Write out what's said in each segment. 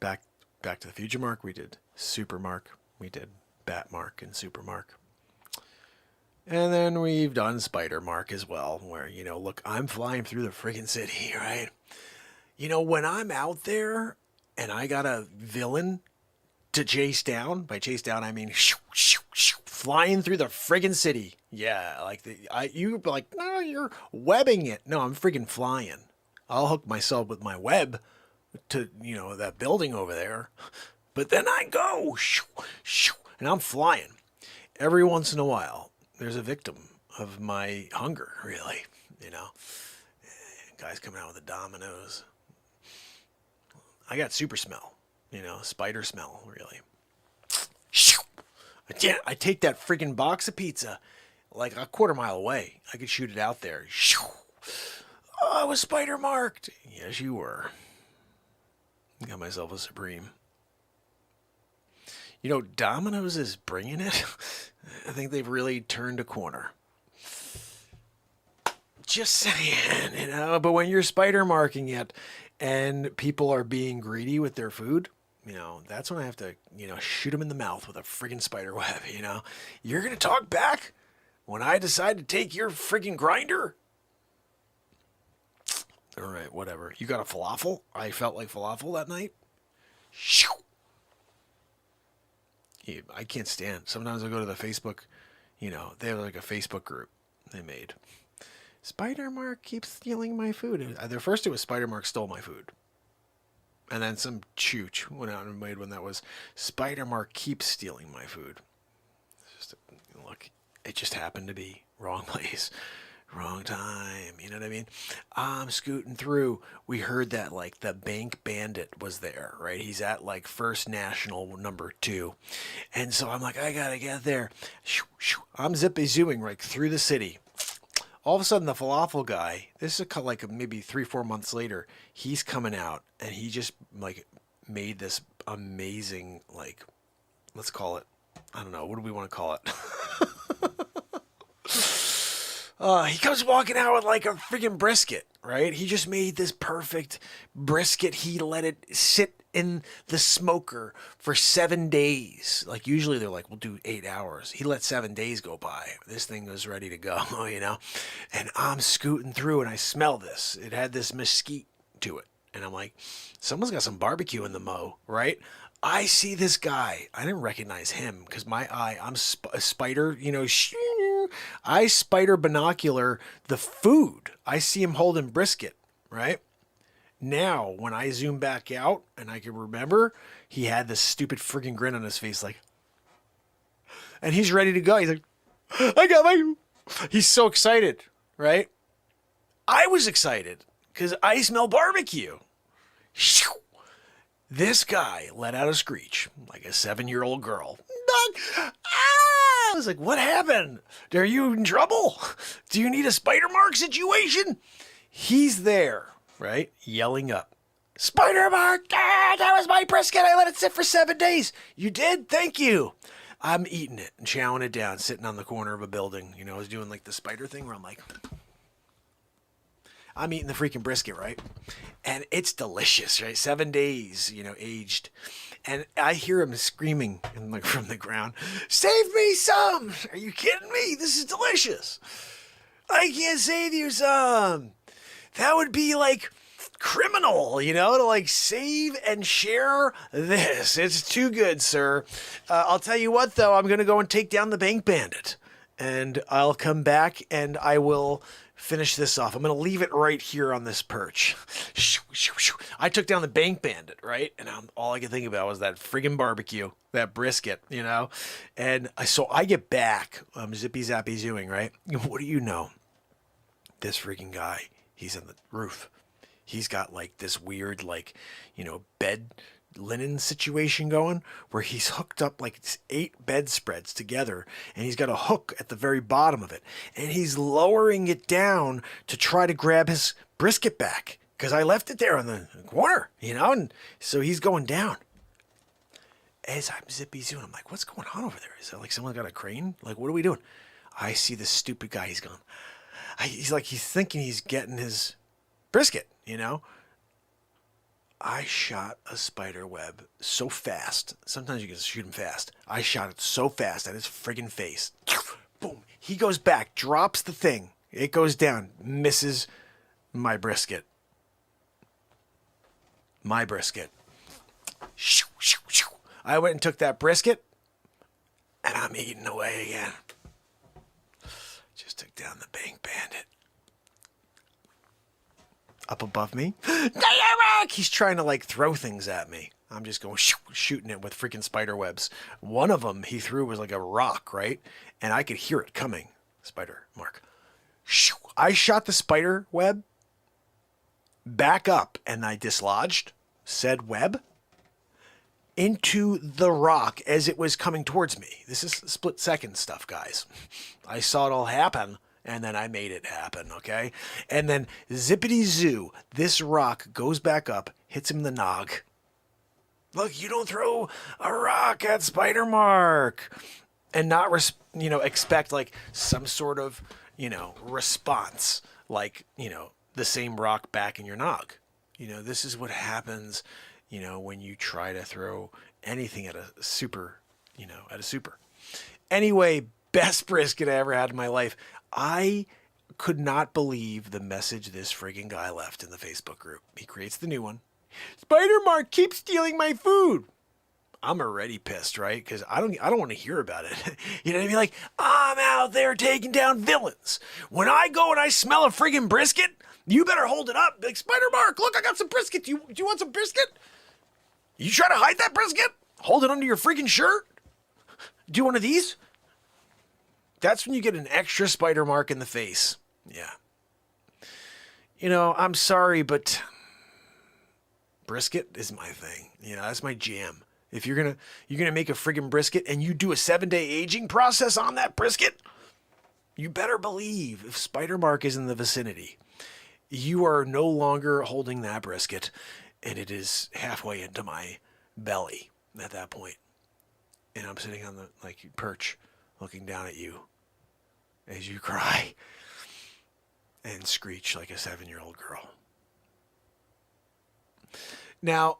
Back to the Future Mark. We did Super Mark. We did Bat Mark and Super Mark. And then we've done SpiderMark'd as well, where, you know, look, I'm flying through the friggin' city, right? You know, when I'm out there and I got a villain to chase down, by chase down, I mean shoo, shoo, shoo, flying through the friggin' city. Yeah, like, you're like, no, you're webbing it. No, I'm friggin' flying. I'll hook myself with my web to, you know, that building over there. But then I go, shoo, shoo, and I'm flying. Every once in a while, there's a victim of my hunger, really, you know. Guys coming out with the dominoes. I got super smell, you know, spider smell, really. Shoo! I take that freaking box of pizza like a quarter mile away. I could shoot it out there. Shoo! Oh, I was SpiderMark'd. Yes, you were. Got myself a Supreme. You know, Domino's is bringing it. I think they've really turned a corner. Just saying, you know. But when you're SpiderMarking it and people are being greedy with their food, you know, that's when I have to, you know, shoot them in the mouth with a friggin' spider web, you know. You're going to talk back when I decide to take your friggin' grinder? All right, whatever. You got a falafel? I felt like falafel that night. Shoo! Yeah, I can't stand. Sometimes I go to the Facebook, you know, they have like a Facebook group they made. SpiderMark keeps stealing my food. At first it was SpiderMark stole my food. And then some chooch went out and made one that was SpiderMark keeps stealing my food. It's just look, it just happened to be wrong place. Wrong time, you know what I mean? I'm scooting through. We heard that, like, the bank bandit was there, right? He's at, like, First National #2. And so I'm like, I gotta get there. I'm zippy-zooing, right, through the city. All of a sudden, the falafel guy, this is like maybe 3-4 months later, he's coming out, and he just, like, made this amazing, like, let's call it, I don't know, what do we want to call it? He comes walking out with like a freaking brisket, right? He just made this perfect brisket. He let it sit in the smoker for 7 days. Like usually they're like, we'll do 8 hours. He let 7 days go by. This thing was ready to go, you know? And I'm scooting through and I smell this. It had this mesquite to it. And I'm like, someone's got some barbecue in the mo, right? I see this guy. I didn't recognize him because my eye, I'm a spider, you know, I spider binocular the food. I see him holding brisket, right? Now, when I zoom back out and I can remember, he had this stupid friggin' grin on his face like, and he's ready to go. He's like, I got my, he's so excited, right? I was excited because I smell barbecue. This guy let out a screech like a 7-year-old girl. I was like, what happened? Are you in trouble? Do you need a SpiderMark situation? He's there, right? Yelling up. SpiderMark! Ah, that was my brisket. I let it sit for 7 days. You did? Thank you. I'm eating it and chowing it down, sitting on the corner of a building. You know, I was doing like the spider thing where I'm like, I'm eating the freaking brisket, right? And it's delicious, right? 7 days, you know, aged. And I hear him screaming like from the ground, save me some! Are you kidding me? This is delicious. I can't save you some. That would be like criminal, you know, to like save and share this. It's too good, sir. I'll tell you what, though, I'm going to go and take down the bank bandit. And I'll come back and I will finish this off. I'm going to leave it right here on this perch. I took down the bank bandit, right? And all I could think about was that friggin' barbecue, that brisket, you know? And so I get back. I'm zippy-zappy zooing, right? What do you know? This freaking guy, he's on the roof. He's got like this weird, like, you know, bed linen situation going where he's hooked up like 8 bedspreads together and he's got a hook at the very bottom of it and he's lowering it down to try to grab his brisket back because I left it there on the corner, you know, and so he's going down. As I'm zippy zooming, I'm like, what's going on over there? Is that like someone got a crane? Like, what are we doing? I see this stupid guy. He's going, he's thinking he's getting his brisket, you know. I shot a spider web so fast. Sometimes you can shoot him fast. I shot it so fast at his friggin' face. Boom. He goes back, drops the thing. It goes down, misses my brisket. My brisket. Shoo, shoo, shoo. I went and took that brisket, and I'm eating away again. Just took down the bank bandit. Up above me. He's trying to like throw things at me. I'm just going shooting it with freaking spider webs. One of them he threw was like a rock, right? And I could hear it coming. Spider Mark. I shot the spider web back up and I dislodged said web into the rock as it was coming towards me. This is split second stuff, guys. I saw it all happen. And then I made it happen, okay? And then zippity-zoo, this rock goes back up, hits him in the nog. Look, you don't throw a rock at SpiderMark'd and not, expect like some sort of, response, like, the same rock back in your nog. This is what happens, when you try to throw anything at a super, Anyway, best brisket I ever had in my life. I could not believe the message this friggin' guy left in the Facebook group. He creates the new one. SpiderMark'd keeps stealing my food. I'm already pissed, right? Because I don't want to hear about it. You know what I mean? Like, I'm out there taking down villains. When I go and I smell a friggin' brisket, you better hold it up. Like, SpiderMark'd, look, I got some brisket. Do you want some brisket? You try to hide that brisket? Hold it under your freaking shirt? Do one of these? That's when you get an extra spider mark in the face. Yeah. I'm sorry, but brisket is my thing. That's my jam. If you're gonna make a friggin' brisket and you do a 7-day aging process on that brisket, you better believe if SpiderMark'd is in the vicinity, you are no longer holding that brisket, and it is halfway into my belly at that point. And I'm sitting on the perch, looking down at you as you cry and screech like a 7-year-old girl. Now,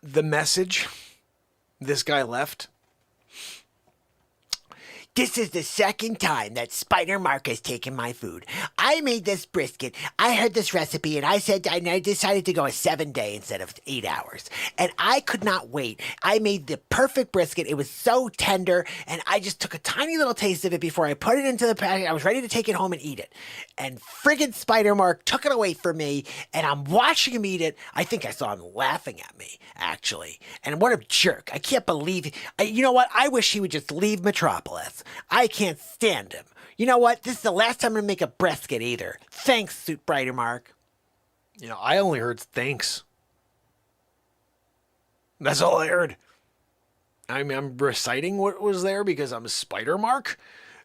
the message this guy left. This is the second time that SpiderMark'd has taken my food. I made this brisket. I heard this recipe and I decided to go a 7-day instead of 8 hours. And I could not wait. I made the perfect brisket. It was so tender and I just took a tiny little taste of it before I put it into the packet. I was ready to take it home and eat it. And friggin' SpiderMark'd took it away from me and I'm watching him eat it. I think I saw him laughing at me, actually. And what a jerk. I can't believe it. You know what? I wish he would just leave Metropolis. I can't stand him. You know what? This is the last time I'm going to make a brisket either. Thanks, SpiderMark'd. I only heard thanks. That's all I heard. I mean, I'm reciting what was there because I'm a SpiderMark'd.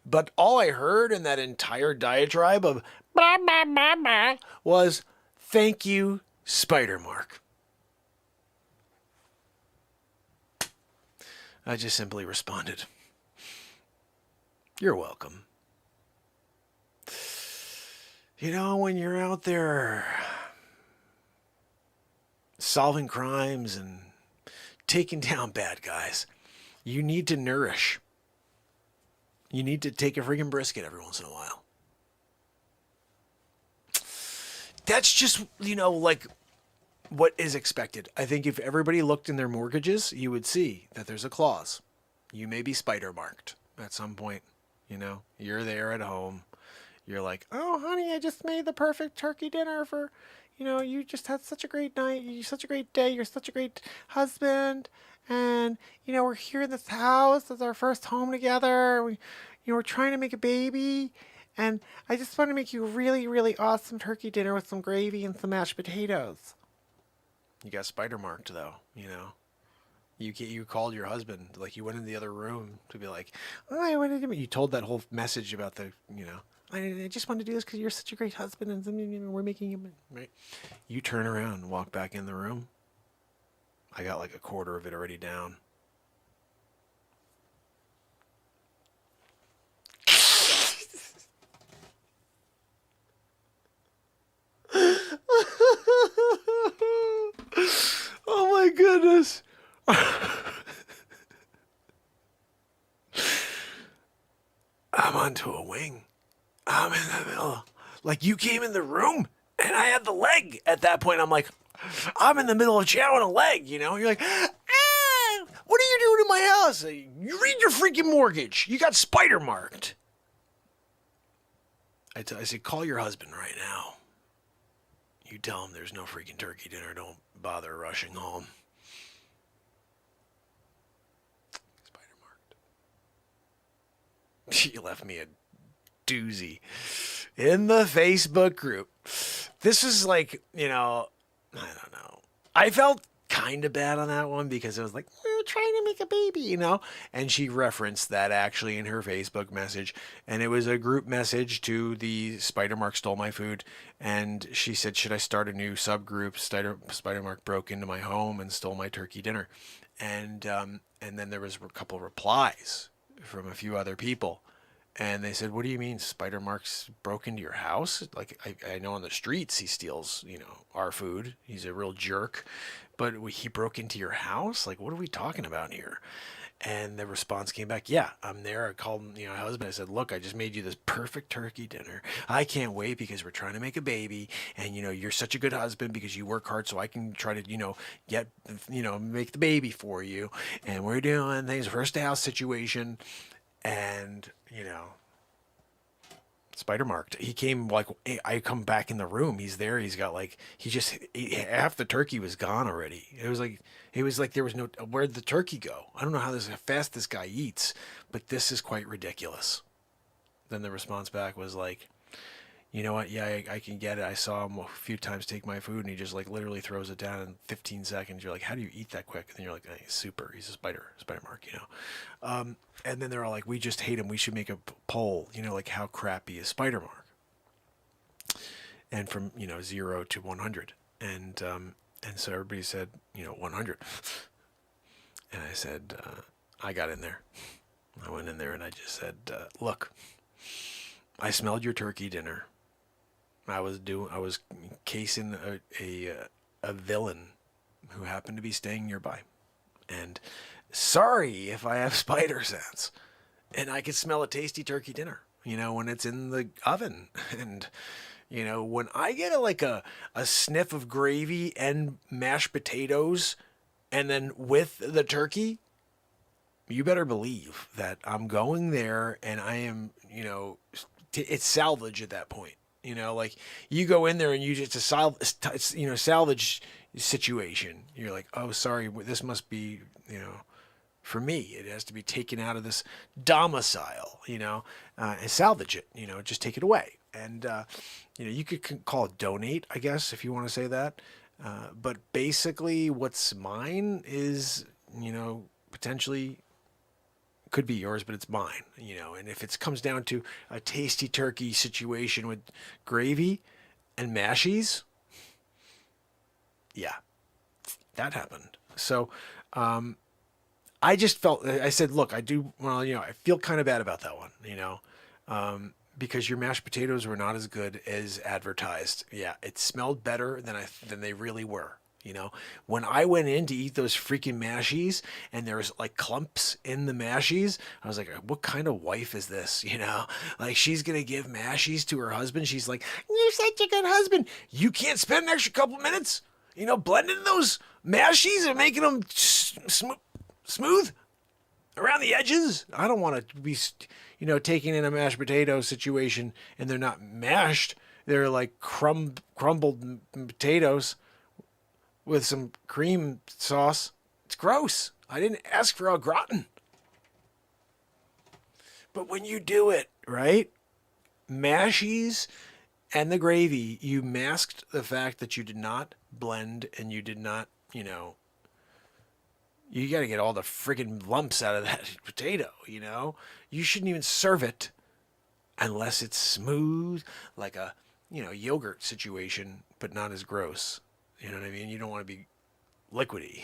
But all I heard in that entire diatribe of blah, blah, blah, blah, was thank you, SpiderMark'd. I just simply responded, you're welcome. When you're out there solving crimes and taking down bad guys, you need to nourish. You need to take a friggin' brisket every once in a while. That's just, what is expected. I think if everybody looked in their mortgages, you would see that there's a clause. You may be SpiderMark'd at some point. You're there at home. You're like, oh, honey, I just made the perfect turkey dinner for, you just had such a great night. You're such a great day. You're such a great husband. And, we're here in this house. It's our first home together. We're trying to make a baby. And I just want to make you a really, really awesome turkey dinner with some gravy and some mashed potatoes. You got SpiderMark'd, though, You called your husband, you went in the other room to be like, oh, I wanted to. You told that whole message about the, I just wanted to do this because you're such a great husband and we're making him, right? You turn around and walk back in the room. I got a quarter of it already down. goodness. I'm onto a wing. I'm in the middle. Like, you came in the room and I had the leg. At that point, I'm like, I'm in the middle of chowing a leg, you know? You're like, what are you doing in my house? You read your freaking mortgage. You got SpiderMark'd. I said, call your husband right now. You tell him there's no freaking turkey dinner. Don't bother rushing home. SpiderMark'd. She left me a doozy in the Facebook group. This is like, you know, I don't know. I felt kind of bad on that one because it was like, we're trying to make a baby, you know? And she referenced that actually in her Facebook message. And it was a group message to the SpiderMark Stole My Food. And she said, should I start a new subgroup? SpiderMark broke into my home and stole my turkey dinner. And then there was a couple replies from a few other people. And they said, what do you mean SpiderMark's broke into your house? Like, I know on the streets he steals, you know, our food. He's a real jerk. But he broke into your house? Like, what are we talking about here? And the response came back, yeah, I'm there. I called, you know, my husband. I said, look, I just made you this perfect turkey dinner. I can't wait because we're trying to make a baby. And, you know, you're such a good husband because you work hard so I can try to, you know, make the baby for you. And we're doing things, first house situation. And, you know, SpiderMark'd. He came like, hey, I come back in the room. He's there. He's got like, half the turkey was gone already. It was like there was no, where'd the turkey go? I don't know how fast this guy eats, but this is quite ridiculous. Then the response back was like, you know what? Yeah, I can get it. I saw him a few times take my food and he just like literally throws it down in 15 seconds. You're like, how do you eat that quick? And then you're like, hey, super. He's a SpiderMark, you know? And then they're all like, we just hate him. We should make a poll, you know, like how crappy is SpiderMark? And from, you know, 0 to 100. And so everybody said, you know, 100. And I said, I got in there. I went in there and I just said, look, I smelled your turkey dinner. I was casing a villain who happened to be staying nearby. And sorry if I have spider sense. And I could smell a tasty turkey dinner, you know, when it's in the oven. And, you know, when I get a sniff of gravy and mashed potatoes and then with the turkey, you better believe that I'm going there and I am, you know, it's salvage at that point. You know, like you go in there and you just salvage situation. You're like, oh, sorry, this must be, you know, for me. It has to be taken out of this domicile, you know, and salvage it. You know, just take it away. And you know, you could call it donate, I guess, if you want to say that. But basically, what's mine is, you know, potentially could be yours, but it's mine, you know. And if it comes down to a tasty turkey situation with gravy and mashies, yeah, that happened. So I just felt, I said, look, I feel kind of bad about that one, you know, because your mashed potatoes were not as good as advertised. Yeah, it smelled better than they really were. You know, when I went in to eat those freaking mashies and there was like clumps in the mashies, I was like, what kind of wife is this? You know, like she's going to give mashies to her husband. She's like, you're such a good husband. You can't spend an extra couple minutes, you know, blending those mashies and making them smooth around the edges. I don't want to be, you know, taking in a mashed potato situation and they're not mashed. They're like crumbled potatoes with some cream sauce. It's gross. I didn't ask for au gratin. But when you do it, right? Mashies and the gravy, you masked the fact that you did not blend and you did not, you know, you got to get all the friggin' lumps out of that potato, you know? You shouldn't even serve it unless it's smooth, like a, you know, yogurt situation, but not as gross. You know what I mean? You don't want to be liquidy.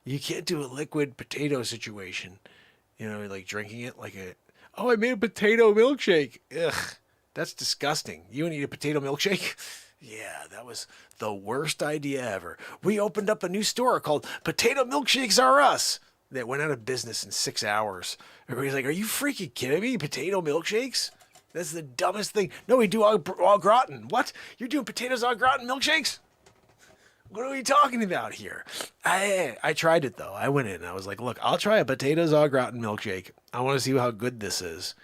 You can't do a liquid potato situation. You know, like drinking it like I made a potato milkshake. Ugh, that's disgusting. You want to eat a potato milkshake? Yeah, that was the worst idea ever. We opened up a new store called Potato Milkshakes Are Us that went out of business in 6 hours. Everybody's like, are you freaking kidding me? Potato milkshakes? That's the dumbest thing. No, we do au gratin. What? You're doing potatoes au gratin milkshakes? What are we talking about here? I tried it, though. I went in and I was like, look, I'll try a potatoes au gratin milkshake. I want to see how good this is.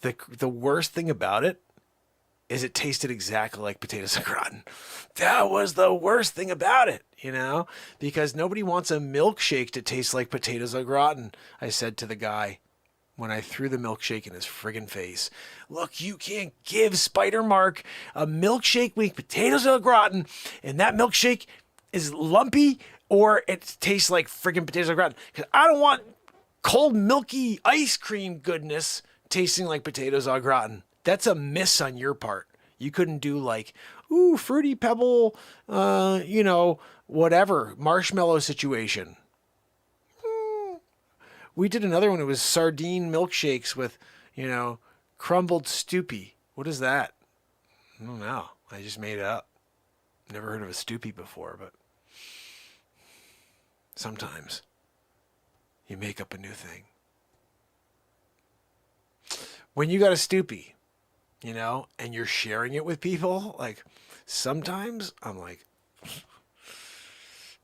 The worst thing about it is it tasted exactly like potatoes au gratin. That was the worst thing about it, you know? Because nobody wants a milkshake to taste like potatoes au gratin, I said to the guy when I threw the milkshake in his friggin' face. Look, you can't give SpiderMark'd a milkshake with potatoes au gratin, and that milkshake is lumpy or it tastes like friggin' potatoes au gratin. Because I don't want cold, milky ice cream goodness tasting like potatoes au gratin. That's a miss on your part. You couldn't do like, ooh, Fruity Pebble, whatever, marshmallow situation. We did another one. It was sardine milkshakes with, crumbled Stupi. What is that? I don't know. I just made it up. Never heard of a Stupi before, but sometimes you make up a new thing. When you got a Stupi, and you're sharing it with people, like sometimes I'm like,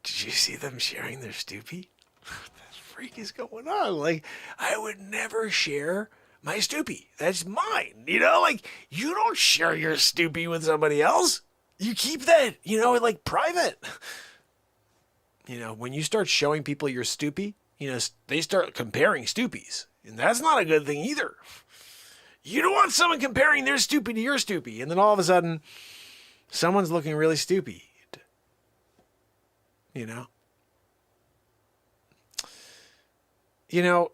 did you see them sharing their Stupi? What the freak is going on? Like, I would never share my Stupi. That's mine. Like you don't share your Stupi with somebody else. You keep that, like private. When you start showing people your Stupi, they start comparing Stupis. And that's not a good thing either. You don't want someone comparing their Stupi to your Stupi. And then all of a sudden, someone's looking really stupid.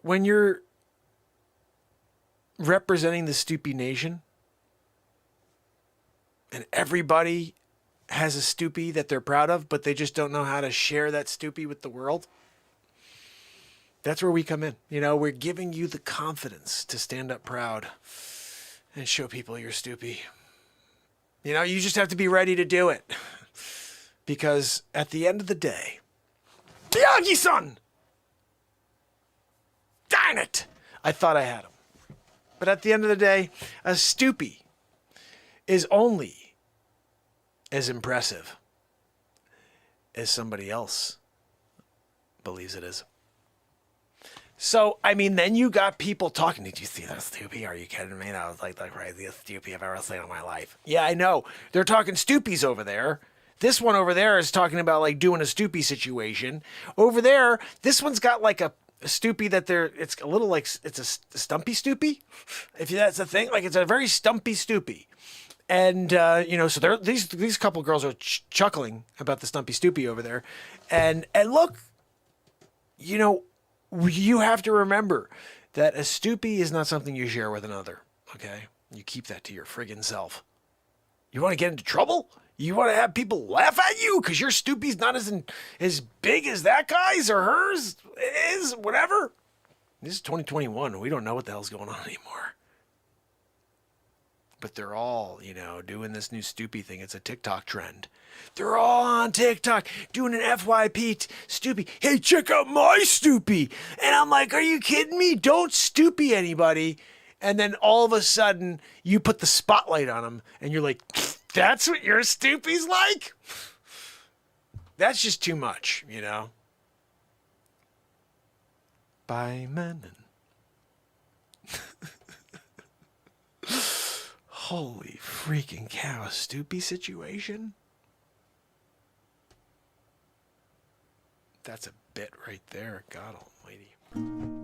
When you're representing the Stupi Nation, and everybody has a Stupi that they're proud of, but they just don't know how to share that Stupi with the world, that's where we come in. We're giving you the confidence to stand up proud and show people your Stupi. You just have to be ready to do it. Because at the end of the day, Miyagi-san! Darn it! I thought I had him. But at the end of the day, a Stupi is only as impressive as somebody else believes it is. So, then you got people talking. Did you see that Stupi? Are you kidding me? That was like the craziest Stupi I've ever seen in my life. Yeah, I know. They're talking Stupis over there. This one over there is talking about like doing a Stupi situation. Over there, this one's got like a Stupi that it's a little like, it's a stumpy Stupi. If that's a thing, like it's a very stumpy Stupi. And, so these couple girls are chuckling about the stumpy Stupi over there. And look, you have to remember that a Stupi is not something you share with another, okay? You keep that to your friggin' self. You want to get into trouble? You want to have people laugh at you because your Stupi's not as big as that guy's or hers is, whatever? This is 2021. We don't know what the hell's going on anymore. But they're all, doing this new Stupi thing. It's a TikTok trend. They're all on TikTok doing an FYP Stupi. Hey, check out my Stupi. And I'm like, are you kidding me? Don't Stupi anybody. And then all of a sudden, you put the spotlight on them. And you're like, that's what your Stupi's like? That's just too much, By Menon. Holy freaking cow, a Stupi situation? That's a bit right there, God almighty.